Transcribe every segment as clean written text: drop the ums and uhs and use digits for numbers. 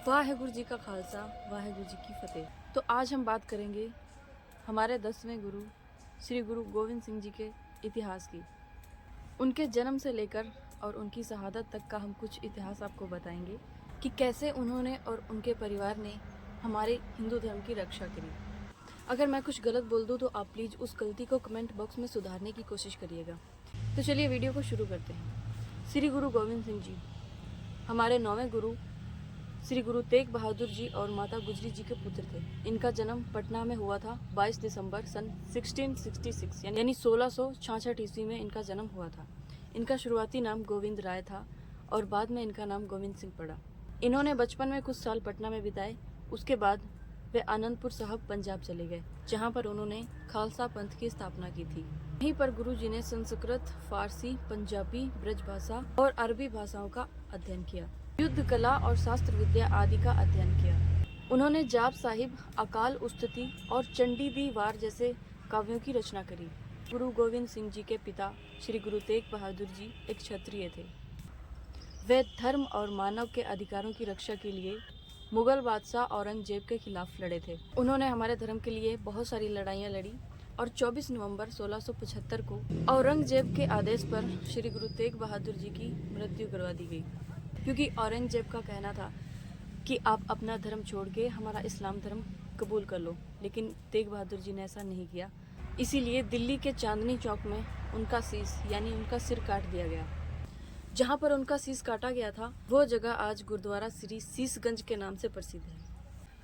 वाहेगुरु जी का खालसा, वाहेगुरु जी की फतेह। तो आज हम बात करेंगे हमारे 10वें गुरु श्री गुरु गोविंद सिंह जी के इतिहास की। उनके जन्म से लेकर और उनकी शहादत तक का हम कुछ इतिहास आपको बताएंगे कि कैसे उन्होंने और उनके परिवार ने हमारे हिंदू धर्म की रक्षा करी। अगर मैं कुछ गलत बोल दूँ तो आप प्लीज़ उस गलती को कमेंट बॉक्स में सुधारने की कोशिश करिएगा। तो चलिए वीडियो को शुरू करते हैं। श्री गुरु गोविंद सिंह जी हमारे 9वें गुरु श्री गुरु तेग बहादुर जी और माता गुजरी जी के पुत्र थे। इनका जन्म पटना में हुआ था 22 दिसंबर सन 1666 यानी 1666 ईस्वी में इनका जन्म हुआ था। इनका शुरुआती नाम गोविंद राय था और बाद में इनका नाम गोविंद सिंह पड़ा। इन्होंने बचपन में कुछ साल पटना में बिताए। उसके बाद वे आनंदपुर साहब पंजाब चले गए, जहाँ पर उन्होंने खालसा पंथ की स्थापना की थी। यहीं पर गुरु जी ने संस्कृत, फारसी, पंजाबी, ब्रज भाषा और अरबी भाषाओं का अध्ययन किया। युद्ध कला और शास्त्र विद्या आदि का अध्ययन किया। उन्होंने जाप साहिब, अकाल उस्तति और चंडी दी वार जैसे काव्यों की रचना करी। गुरु गोविंद सिंह जी के पिता श्री गुरु तेग बहादुर जी एक क्षत्रिय थे। वे धर्म और मानव के अधिकारों की रक्षा के लिए मुगल बादशाह औरंगजेब के खिलाफ लड़े थे। उन्होंने हमारे धर्म के लिए बहुत सारी लड़ाइयाँ लड़ी और 24 नवंबर 1675 को औरंगजेब के आदेश पर श्री गुरु तेग बहादुर जी की मृत्यु करवा दी गई, क्योंकि औरंगजेब का कहना था कि आप अपना धर्म छोड़ के हमारा इस्लाम धर्म कबूल कर लो, लेकिन तेग बहादुर जी ने ऐसा नहीं किया। इसीलिए दिल्ली के चांदनी चौक में उनका शीश यानी उनका सिर काट दिया गया। जहाँ पर उनका शीश काटा गया था वो जगह आज गुरुद्वारा श्री शीशगंज के नाम से प्रसिद्ध है।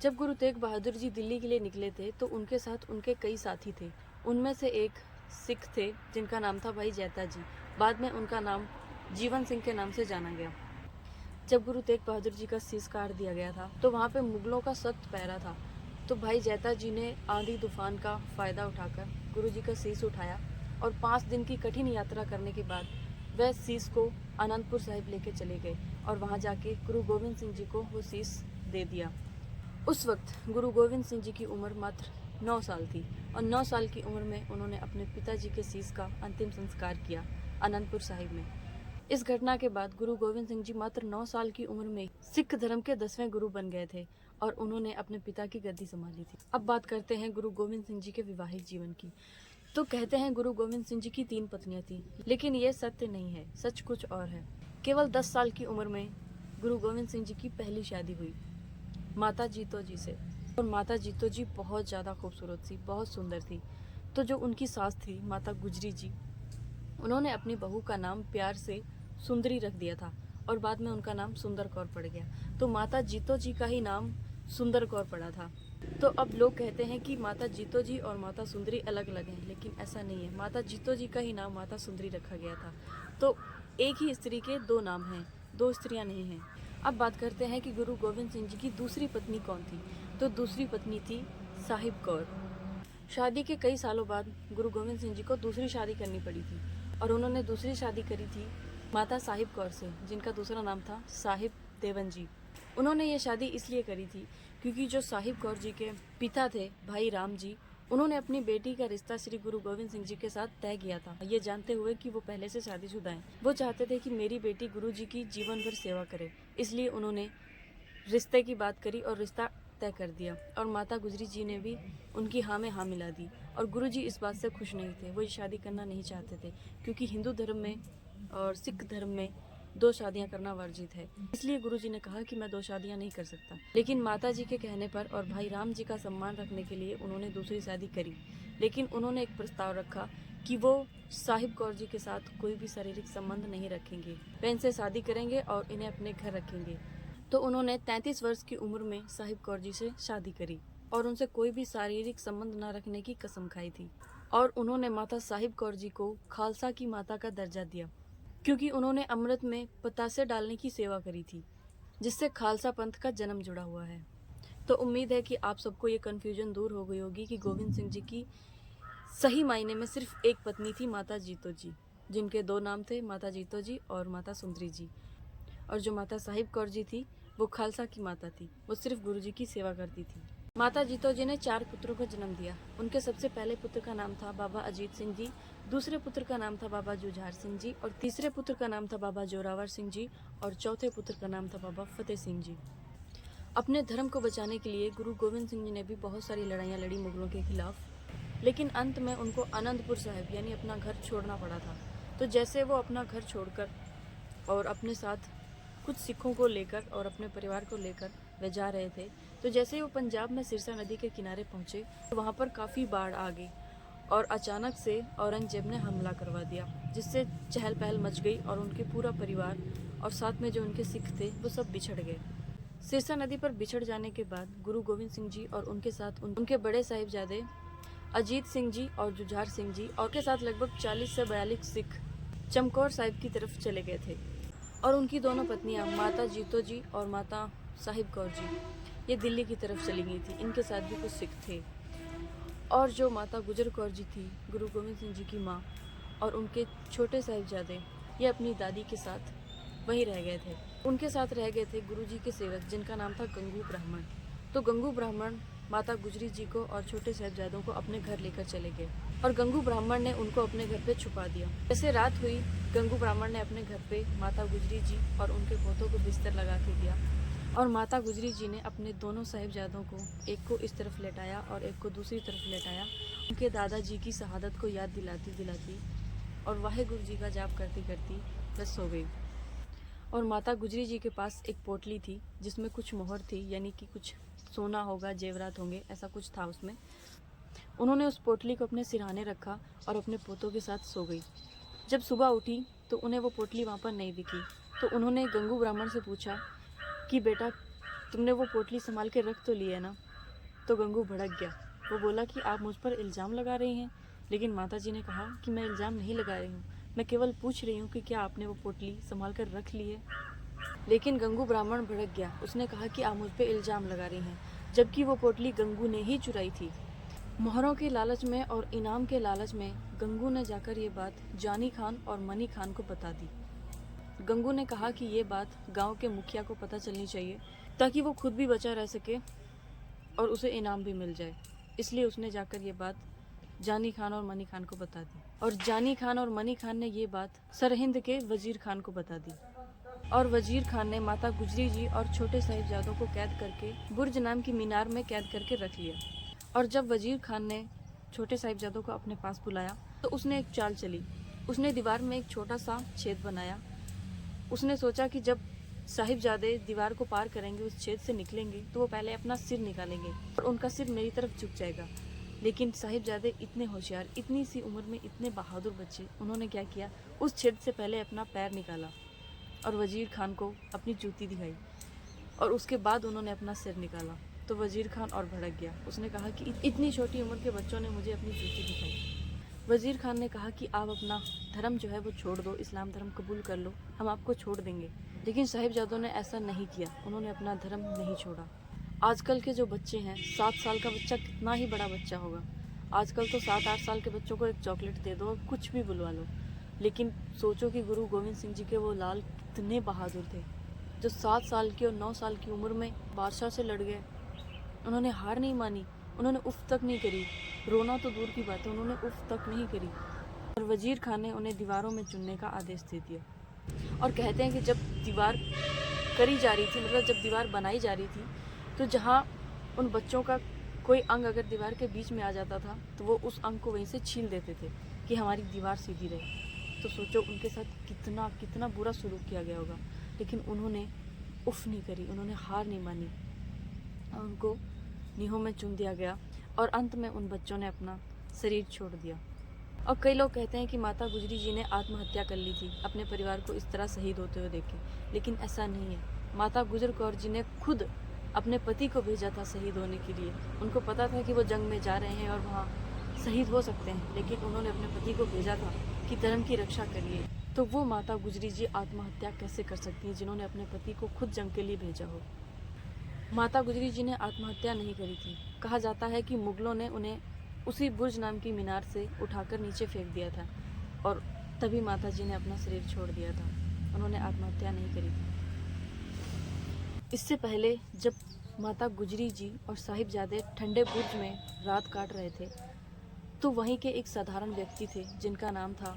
जब गुरु तेग बहादुर जी दिल्ली के लिए निकले थे तो उनके साथ उनके कई साथी थे। उनमें से एक सिख थे जिनका नाम था भाई जैता जी। बाद में उनका नाम जीवन सिंह के नाम से जाना गया। जब गुरु तेग बहादुर जी का शीश काट दिया गया था तो वहाँ पे मुगलों का सख्त पहरा था। तो भाई जैता जी ने आंधी तूफान का फायदा उठाकर गुरु जी का शीश उठाया और 5 दिन की कठिन यात्रा करने के बाद वह शीश को आनंदपुर साहिब लेके चले गए और वहाँ जाके गुरु गोविंद सिंह जी को वो शीश दे दिया। उस वक्त गुरु गोविंद सिंह जी की उम्र मात्र 9 साल थी और 9 साल की उम्र में उन्होंने अपने पिताजी के शीश का अंतिम संस्कार किया आनंदपुर साहिब में। इस घटना के बाद गुरु गोविंद सिंह जी मात्र 9 साल की उम्र में सिख धर्म के 10वें गुरु बन गए थे और उन्होंने अपने पिता की गद्दी संभाली थी। अब बात करते हैं गुरु गोविंद सिंह जी के वैवाहिक जीवन की। तो कहते हैं गुरु गोविंद सिंह जी की 3 पत्नियां थी, लेकिन ये सत्य नहीं है, सच कुछ और है। केवल 10 साल की उम्र में गुरु गोविंद सिंह जी की पहली शादी हुई माता जीतो जी से, और माता जीतो जी बहुत ज़्यादा खूबसूरत थी, बहुत सुंदर थी। तो जो उनकी सास थी माता गुजरी जी, उन्होंने अपनी बहू का नाम प्यार से सुंदरी रख दिया था और बाद में उनका नाम सुंदर कौर पड़ गया। तो माता जीतो जी का ही नाम सुंदर कौर पड़ा था। तो अब लोग कहते हैं कि माता जीतो जी और माता सुंदरी अलग अलग हैं, लेकिन ऐसा नहीं है। माता जीतो जी का ही नाम माता सुंदरी रखा गया था। तो एक ही स्त्री के 2 नाम हैं, 2 स्त्रियां नहीं हैं। अब बात करते हैं कि गुरु गोविंद सिंह जी की दूसरी पत्नी कौन थी। तो दूसरी पत्नी थी साहिब कौर। शादी के कई सालों बाद गुरु गोविंद सिंह जी को दूसरी शादी करनी पड़ी थी और उन्होंने दूसरी शादी करी थी माता साहिब कौर से, जिनका दूसरा नाम था साहिब देवन जी। उन्होंने ये शादी इसलिए करी थी क्योंकि जो साहिब कौर जी के पिता थे भाई राम जी, उन्होंने अपनी बेटी का रिश्ता श्री गुरु गोविंद सिंह जी के साथ तय किया था, ये जानते हुए कि वो पहले से शादीशुदा हैं। वो चाहते थे कि मेरी बेटी गुरु जी की जीवन भर सेवा करे, इसलिए उन्होंने रिश्ते की बात करी और रिश्ता तय कर दिया। और माता गुजरी जी ने भी उनकी हाँ में हाँ मिला दी। और गुरु जी इस बात से खुश नहीं थे, वो ये शादी करना नहीं चाहते थे, क्योंकि हिंदू धर्म में और सिख धर्म में 2 शादियां करना वर्जित है। इसलिए गुरु जी ने कहा कि मैं 2 शादियां नहीं कर सकता। लेकिन माता जी के कहने पर और भाई राम जी का सम्मान रखने के लिए उन्होंने दूसरी शादी करी। लेकिन उन्होंने एक प्रस्ताव रखा कि वो साहिब कौर जी के साथ कोई भी शारीरिक संबंध नहीं रखेंगे, वे इनसे शादी करेंगे और इन्हें अपने घर रखेंगे। तो उन्होंने 33 वर्ष की उम्र में साहिब कौर जी से शादी करी और उनसे कोई भी शारीरिक संबंध न रखने की कसम खाई थी। और उन्होंने माता साहिब कौर जी को खालसा की माता का दर्जा दिया, क्योंकि उन्होंने अमृत में पतासे डालने की सेवा करी थी, जिससे खालसा पंथ का जन्म जुड़ा हुआ है। तो उम्मीद है कि आप सबको ये कन्फ्यूजन दूर हो गई होगी कि गोविंद सिंह जी की सही मायने में सिर्फ एक पत्नी थी माता जीतो जी, जिनके 2 नाम थे माता जीतो जी और माता सुंदरी जी। और जो माता साहिब कौर जी थी वो खालसा की माता थी, वो सिर्फ गुरु जी की सेवा करती थी। माता जीतो जी ने 4 पुत्रों को जन्म दिया। उनके सबसे पहले पुत्र का नाम था बाबा अजीत सिंह जी, दूसरे पुत्र का नाम था बाबा जुझार सिंह जी, और तीसरे पुत्र का नाम था बाबा जोरावर सिंह जी, और चौथे पुत्र का नाम था बाबा फतेह सिंह जी। अपने धर्म को बचाने के लिए गुरु गोविंद सिंह जी ने भी बहुत सारी लड़ाइयाँ लड़ी मुगलों के खिलाफ, लेकिन अंत में उनको आनंदपुर साहिब यानी अपना घर छोड़ना पड़ा था। तो जैसे वो अपना घर छोड़कर और अपने साथ कुछ सिखों को लेकर और अपने परिवार को लेकर वे जा रहे थे, तो जैसे ही वो पंजाब में सिरसा नदी के किनारे पहुँचे तो वहाँ पर काफ़ी बाढ़ आ गई और अचानक से औरंगजेब ने हमला करवा दिया, जिससे चहल पहल मच गई और उनके पूरा परिवार और साथ में जो उनके सिख थे वो सब बिछड़ गए। सिरसा नदी पर बिछड़ जाने के बाद गुरु गोविंद सिंह जी और उनके साथ उनके बड़े साहिबजादे अजीत सिंह जी और जुझार सिंह जी और के साथ लगभग 40 से 42 सिख चमकौर साहिब की तरफ चले गए थे। और उनकी दोनों पत्नियां माता जीतो जी और माता साहिब कौर जी ये दिल्ली की तरफ चली गई थी। इनके साथ भी कुछ सिख थे। और जो माता गुजर कौर जी थी, गुरु गोविंद सिंह जी की माँ, और उनके छोटे साहिबजादे ये अपनी दादी के साथ वहीं रह गए थे। उनके साथ रह गए थे गुरु जी के सेवक जिनका नाम था गंगू ब्राह्मण। तो गंगू ब्राह्मण माता गुजरी जी को और छोटे साहिबजादों को अपने घर लेकर चले गए और गंगू ब्राह्मण ने उनको अपने घर पे छुपा दिया। जैसे रात हुई, गंगू ब्राह्मण ने अपने घर पे माता गुजरी जी और उनके पोतों को बिस्तर लगा के दिया और माता गुजरी जी ने अपने दोनों साहिबजादों को, एक को इस तरफ लेटाया और एक को दूसरी तरफ लेटाया, उनके दादाजी की शहादत को याद दिलाती दिलाती और वाहेगुरु जी का जाप करती करती बस सो गई। और माता गुजरी जी के पास एक पोटली थी जिसमें कुछ मोहर थी, यानी कि कुछ सोना होगा, जेवरात होंगे, ऐसा कुछ था उसमें। उन्होंने उस पोटली को अपने सिरहाने रखा और अपने पोतों के साथ सो गई। जब सुबह उठी तो उन्हें वो पोटली वहाँ पर नहीं दिखी। तो उन्होंने गंगू ब्राह्मण से पूछा कि बेटा, तुमने वो पोटली संभाल के रख तो ली है ना? तो गंगू भड़क गया। वो बोला कि आप मुझ पर इल्ज़ाम लगा रही हैं। लेकिन माताजी ने कहा कि मैं इल्ज़ाम नहीं लगा रही हूँ, मैं केवल पूछ रही हूँ कि क्या आपने वो पोटली संभाल कर रख ली है। लेकिन गंगू ब्राह्मण भड़क गया। उसने कहा कि आप मुझ पे इल्ज़ाम लगा रही हैं, जबकि वो पोटली गंगू ने ही चुराई थी। मोहरों के लालच में और इनाम के लालच में गंगू ने जाकर ये बात जानी खान और मनी खान को बता दी। गंगू ने कहा कि ये बात गांव के मुखिया को पता चलनी चाहिए ताकि वो खुद भी बचा रह सके और उसे इनाम भी मिल जाए। इसलिए उसने जाकर ये बात जानी खान और मनी खान को बता दी और जानी खान और मनी खान ने ये बात सरहिंद के वजीर खान को बता दी। और वजीर खान ने माता गुजरी जी और छोटे साहिबजादों को कैद करके बुर्ज नाम की मीनार में कैद करके रख लिया। और जब वजीर खान ने छोटे साहिबजादों को अपने पास बुलाया तो उसने एक चाल चली। उसने दीवार में एक छोटा सा छेद बनाया। उसने सोचा कि जब साहिबजादे दीवार को पार करेंगे, उस छेद से निकलेंगे, तो वो पहले अपना सिर निकालेंगे और उनका सिर मेरी तरफ झुक जाएगा। लेकिन साहिबजादे इतने होशियार, इतनी सी उम्र में इतने बहादुर बच्चे, उन्होंने क्या किया, उस छेद से पहले अपना पैर निकाला और वजीर खान को अपनी जूती दिखाई और उसके बाद उन्होंने अपना सिर निकाला। तो वजीर खान और भड़क गया। उसने कहा कि इतनी छोटी उम्र के बच्चों ने मुझे अपनी जूती दिखाई। वजीर खान ने कहा कि आप अपना धर्म जो है वो छोड़ दो, इस्लाम धर्म कबूल कर लो, हम आपको छोड़ देंगे। लेकिन साहिबजादों ने ऐसा नहीं किया, उन्होंने अपना धर्म नहीं छोड़ा। आजकल के जो बच्चे हैं, 7 साल का बच्चा कितना ही बड़ा बच्चा होगा, आजकल तो 7-8 साल के बच्चों को एक चॉकलेट दे दो और कुछ भी बुलवा लो। लेकिन सोचो कि गुरु गोविंद सिंह जी के वो लाल कितने बहादुर थे, जो 7 साल की और 9 साल की उम्र में बादशाह से लड़ गए। उन्होंने हार नहीं मानी, उन्होंने उफ तक नहीं करी। रोना तो दूर की बात है, उन्होंने उफ तक नहीं करी। और वजीर खान ने उन्हें दीवारों में चुनने का आदेश दे दिया। और कहते हैं कि जब दीवार करी जा रही थी, मतलब जब दीवार बनाई जा रही थी, तो जहाँ उन बच्चों का कोई अंग अगर दीवार के बीच में आ जाता था तो वो उस अंग को वहीं से छील देते थे कि हमारी दीवार सीधी रहे। तो सोचो उनके साथ कितना कितना बुरा सलूक किया गया होगा। लेकिन उन्होंने उफ नहीं करी, उन्होंने हार नहीं मानी और उनको नीहों में चुन दिया गया और अंत में उन बच्चों ने अपना शरीर छोड़ दिया। और कई लोग कहते हैं कि माता गुजरी जी ने आत्महत्या कर ली थी अपने परिवार को इस तरह शहीद होते हुए देखे, लेकिन ऐसा नहीं है। माता गुजर कौर जी ने खुद अपने पति को भेजा था शहीद होने के लिए। उनको पता था कि वो जंग में जा रहे हैं और वहाँ शहीद हो सकते हैं, लेकिन उन्होंने अपने पति को भेजा था कि धर्म की रक्षा करिए। तो वो माता गुजरी जी आत्महत्या कैसे कर सकती हैं जिन्होंने अपने पति को खुद जंग के लिए भेजा हो। माता गुजरी जी ने आत्महत्या नहीं करी थी। कहा जाता है कि मुगलों ने उन्हें उसी बुर्ज नाम की मीनार से उठाकर नीचे फेंक दिया था और तभी माता जी ने अपना शरीर छोड़ दिया था। उन्होंने आत्महत्या नहीं करी थी। इससे पहले जब माता गुजरी जी और साहिबजादे ठंडे बुर्ज में रात काट रहे थे तो वहीं के एक साधारण व्यक्ति थे जिनका नाम था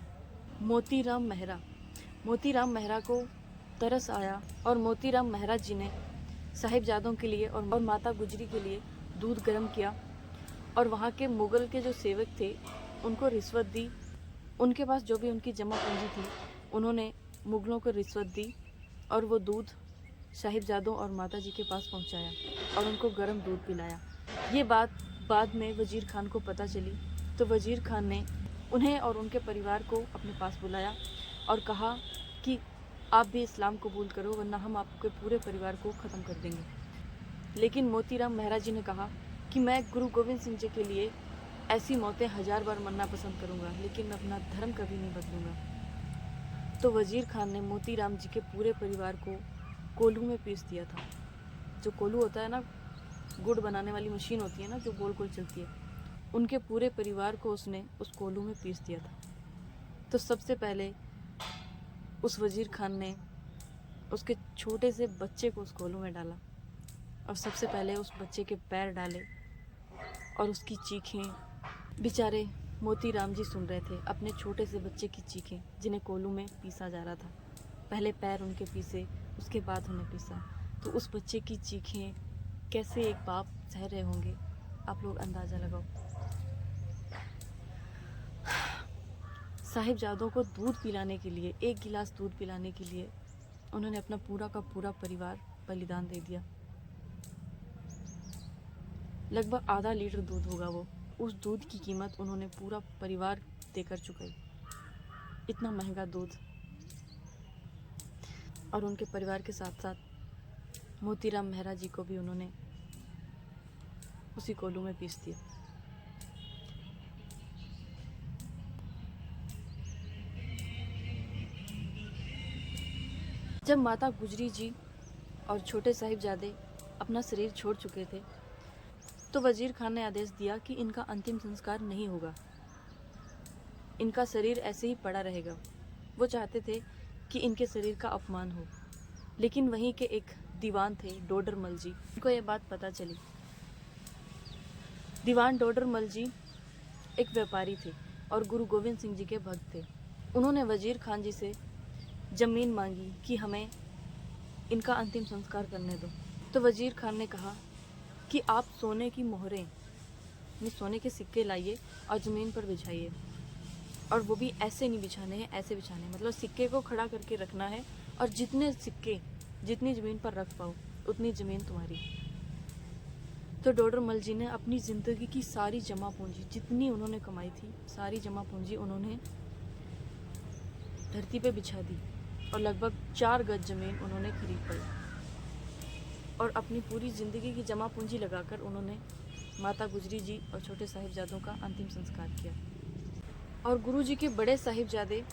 मोतीराम मेहरा। मोतीराम मेहरा को तरस आया और मोतीराम मेहरा जी ने साहिबजादों के लिए और माता गुजरी के लिए दूध गर्म किया और वहाँ के मुग़ल के जो सेवक थे उनको रिश्वत दी। उनके पास जो भी उनकी जमा पूंजी थी उन्होंने मुग़लों को रिश्वत दी और वो दूध साहिबजादों और माता जी के पास पहुँचाया और उनको गर्म दूध पिलाया। ये बात बाद में वज़ीर खान को पता चली तो वज़ीर खान ने उन्हें और उनके परिवार को अपने पास बुलाया और कहा कि आप भी इस्लाम कबूल करो वरना हम आपके पूरे परिवार को ख़त्म कर देंगे। लेकिन मोतीराम मेहरा जी ने कहा कि मैं गुरु गोविंद सिंह जी के लिए ऐसी मौतें 1000 बार मरना पसंद करूँगा लेकिन अपना धर्म कभी नहीं बदलूँगा। तो वज़ीर खान ने मोतीराम जी के पूरे परिवार को कोल्हू में पीस दिया था। जो कोल्हू होता है ना, गुड़ बनाने वाली मशीन होती है ना जो गोल गोल चलती है, उनके पूरे परिवार को उसने उस कोल्हू में पीस दिया था। तो सबसे पहले उस वज़ीर खान ने उसके छोटे से बच्चे को उस कोल्हू में डाला और सबसे पहले उस बच्चे के पैर डाले और उसकी चीखें। बेचारे मोतीराम जी सुन रहे थे अपने छोटे से बच्चे की चीखें जिन्हें कोल्हू में पीसा जा रहा था। पहले पैर उनके पीसे, उसके बाद उन्हें पीसा। तो उस बच्चे की चीखें कैसे एक बाप सह रहे होंगे, आप लोग अंदाज़ा लगाओ। साहिबजादों को दूध पिलाने के लिए, एक गिलास दूध पिलाने के लिए उन्होंने अपना पूरा का पूरा परिवार बलिदान दे दिया। लगभग आधा लीटर दूध होगा वो। उस दूध की कीमत उन्होंने पूरा परिवार देकर चुकाई। इतना महंगा दूध। और उनके परिवार के साथ साथ मोतीराम मेहरा जी को भी उन्होंने उसी कोल्हू में पीस दिया। जब माता गुजरी जी और छोटे साहिबजादे अपना शरीर छोड़ चुके थे तो वज़ीर खान ने आदेश दिया कि इनका अंतिम संस्कार नहीं होगा, इनका शरीर ऐसे ही पड़ा रहेगा। वो चाहते थे कि इनके शरीर का अपमान हो। लेकिन वहीं के एक दीवान थे डोडरमल जी, उनको ये बात पता चली। दीवान डोडरमल जी एक व्यापारी थे और गुरु गोविंद सिंह जी के भक्त थे। उन्होंने वज़ीर खान जी से ज़मीन मांगी कि हमें इनका अंतिम संस्कार करने दो। तो वज़ीर खान ने कहा कि आप सोने की मोहरें, सोने के सिक्के लाइए और ज़मीन पर बिछाइए, और वो भी ऐसे नहीं बिछाने हैं, ऐसे बिछाने हैं, मतलब सिक्के को खड़ा करके रखना है और जितने सिक्के जितनी ज़मीन पर रख पाओ उतनी ज़मीन तुम्हारी। तो डोडरमल जी ने अपनी ज़िंदगी की सारी जमा पूंजी, जितनी उन्होंने कमाई थी, सारी जमा पूंजी उन्होंने धरती पे बिछा दी और लगभग 4 गज ज़मीन उन्होंने खरीद पाई और अपनी पूरी ज़िंदगी की जमा पूंजी लगाकर उन्होंने माता गुजरी जी और छोटे साहिबजादों का अंतिम संस्कार किया। और गुरु जी के बड़े साहिबजादे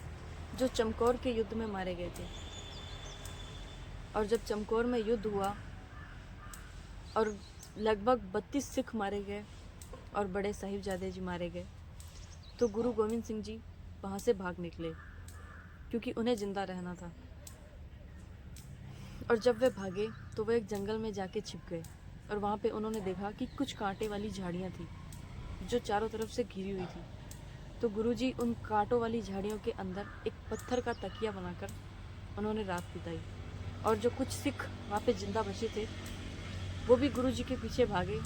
जो चमकौर के युद्ध में मारे गए थे, और जब चमकौर में युद्ध हुआ और लगभग 32 सिख मारे गए और बड़े साहिबजादे जी मारे गए, तो गुरु गोविंद सिंह जी वहाँ से भाग निकले क्योंकि उन्हें जिंदा रहना था। और जब वे भागे तो वे एक जंगल में जाके छिप गए और वहाँ पे उन्होंने देखा कि कुछ कांटे वाली झाड़ियाँ थी जो चारों तरफ से घिरी हुई थी। तो गुरुजी उन कांटों वाली झाड़ियों के अंदर एक पत्थर का तकिया बनाकर उन्होंने रात बिताई। और जो कुछ सिख वहाँ पे जिंदा बचे थे वो भी गुरुजी के पीछे भागे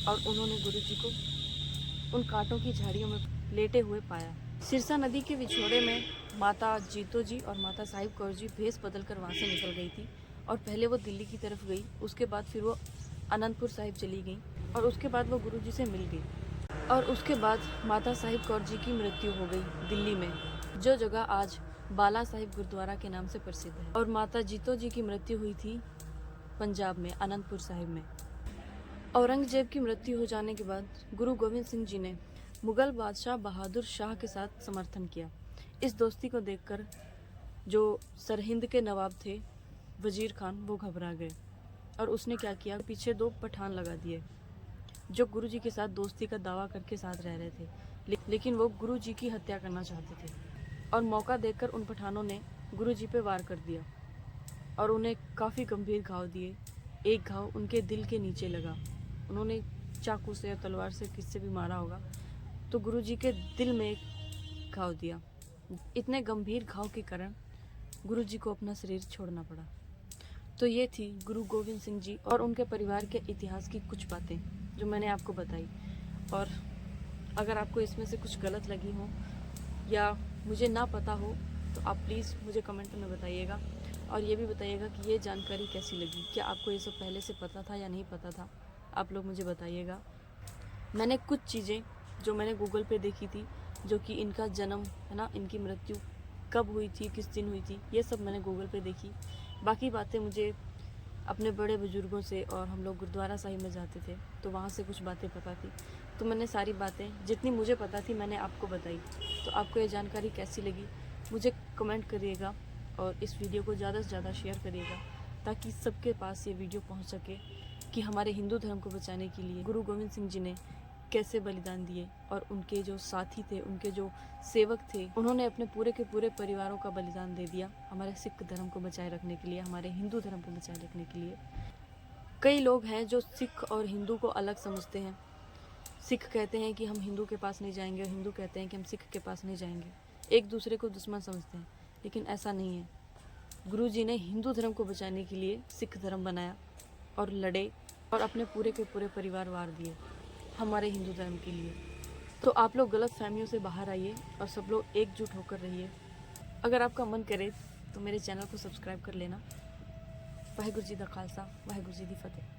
और उन्होंने गुरुजी को उन कांटों की झाड़ियों में लेटे हुए पाया। सिरसा नदी के विछोड़े में माता जीतो जी और माता साहिब कौर जी भेस बदलकर वहाँ से निकल गई थी और पहले वो दिल्ली की तरफ गई, उसके बाद फिर वो आनंदपुर साहिब चली गई और उसके बाद वो गुरुजी से मिल गई। और उसके बाद माता साहिब कौर जी की मृत्यु हो गई दिल्ली में, जो जगह आज बाला साहिब गुरुद्वारा के नाम से प्रसिद्ध है। और माता जीतो जी की मृत्यु हुई थी पंजाब में आनंदपुर साहिब में। औरंगजेब की मृत्यु हो जाने के बाद गुरु गोविंद सिंह जी ने मुग़ल बादशाह बहादुर शाह के साथ समर्थन किया। इस दोस्ती को देखकर जो सरहिंद के नवाब थे वज़ीर खान, वो घबरा गए और उसने क्या किया, पीछे 2 पठान लगा दिए जो गुरुजी के साथ दोस्ती का दावा करके साथ रह रहे थे, लेकिन वो गुरुजी की हत्या करना चाहते थे। और मौका देखकर उन पठानों ने गुरुजी पे वार कर दिया और उन्हें काफ़ी गंभीर घाव दिए। एक घाव उनके दिल के नीचे लगा, उन्होंने चाकू से या तलवार से किससे भी मारा होगा, तो गुरुजी के दिल में एक घाव दिया। इतने गंभीर घाव के कारण गुरुजी को अपना शरीर छोड़ना पड़ा। तो ये थी गुरु गोविंद सिंह जी और उनके परिवार के इतिहास की कुछ बातें जो मैंने आपको बताई। और अगर आपको इसमें से कुछ गलत लगी हो या मुझे ना पता हो तो आप प्लीज़ मुझे कमेंट में बताइएगा। और ये भी बताइएगा कि ये जानकारी कैसी लगी, क्या आपको ये सब पहले से पता था या नहीं पता था, आप लोग मुझे बताइएगा। मैंने कुछ चीज़ें जो मैंने गूगल पे देखी थी, जो कि इनका जन्म है ना, इनकी मृत्यु कब हुई थी, किस दिन हुई थी, ये सब मैंने गूगल पे देखी। बाकी बातें मुझे अपने बड़े बुजुर्गों से, और हम लोग गुरुद्वारा साहिब में जाते थे तो वहाँ से कुछ बातें पता थी। तो मैंने सारी बातें जितनी मुझे पता थी मैंने आपको बताई। तो आपको ये जानकारी कैसी लगी मुझे कमेंट करिएगा और इस वीडियो को ज़्यादा से ज़्यादा शेयर करिएगा ताकि सबके पास ये वीडियो पहुँच सके कि हमारे हिंदू धर्म को बचाने के लिए गुरु गोविंद सिंह जी ने कैसे बलिदान दिए, और उनके जो साथी थे, उनके जो सेवक थे, उन्होंने अपने पूरे के पूरे परिवारों का बलिदान दे दिया हमारे सिख धर्म को बचाए रखने के लिए, हमारे हिंदू धर्म को बचाए रखने के लिए। कई लोग हैं जो सिख और हिंदू को अलग समझते हैं। सिख कहते हैं कि हम हिंदू के पास नहीं जाएंगे और हिंदू कहते हैं कि हम सिख के पास नहीं जाएंगे, एक दूसरे को दुश्मन समझते हैं, लेकिन ऐसा नहीं है। गुरु जी ने हिंदू धर्म को बचाने के लिए सिख धर्म बनाया और लड़े और अपने पूरे के पूरे परिवार वार दिए हमारे हिंदू धर्म के लिए। तो आप लोग गलत फहमियों से बाहर आइए और सब लोग एकजुट होकर रहिए। अगर आपका मन करे तो मेरे चैनल को सब्सक्राइब कर लेना। वाहेगुरु जी दा खालसा, वाहेगुरु जी दी फतेह।